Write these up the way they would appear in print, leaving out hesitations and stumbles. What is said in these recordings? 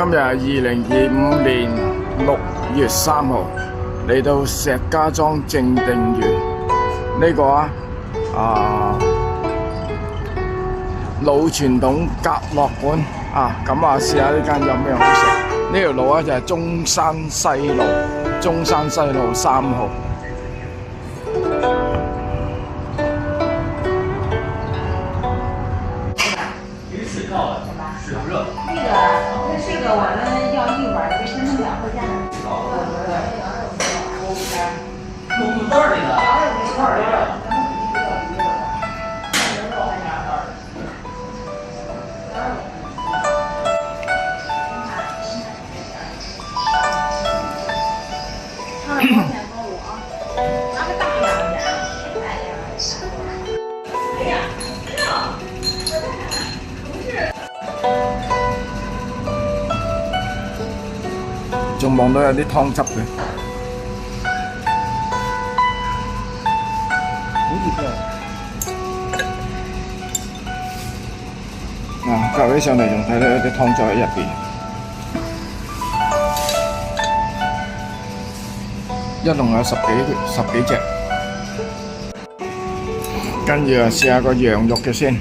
今日係2025年6月3號，嚟到石家莊正定園呢個老傳統甲樂館咁試下呢間有咩好食。呢條路就係中山西路3號。这个我们要1碗给身份表回家拿。弄袋儿里的。拿个大一点的。哎呀，仲望到有啲湯汁嘅，好熱㗎！隔起上嚟仲睇到有啲湯汁喺入邊，一籠有十幾隻，跟住試下個羊肉嘅先。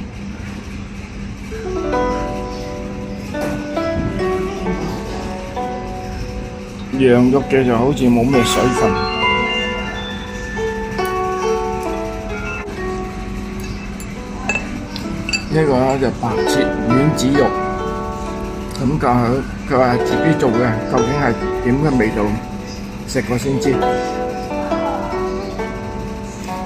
羊肉嘅就好似冇咩水分，呢個就白切丸子肉，咁佢話係自己做嘅，究竟係點嘅味道，食過先知。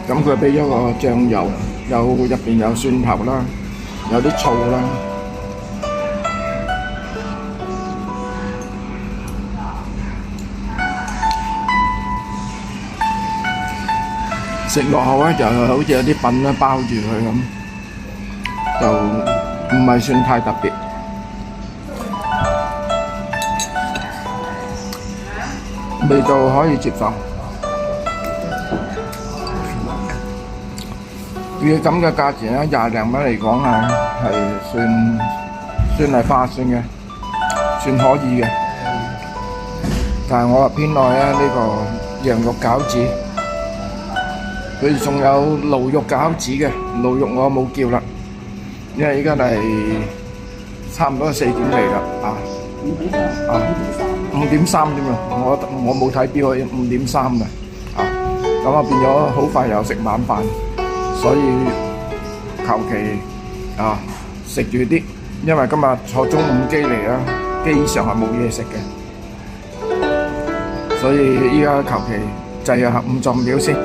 咁佢俾咗個醬油，入邊有蒜頭啦，有啲醋啦。食落口就好似有啲粉包住佢咁，就唔係算太特別。味道可以接受。以咁嘅價錢咧，20零蚊嚟講係算係划算嘅，算可以嘅。但係我偏愛呢個羊肉餃子。佢仲有驢肉餃子嘅，驢肉我冇叫啦，因為依家係差唔多4點嚟啦，5點3添啊！我冇睇表，5點3嘅，咁變咗好快又食晚飯，所以求其食住啲，因為今日坐中午機嚟啦，機上係冇嘢食嘅，所以依家求其製下下午浸料先。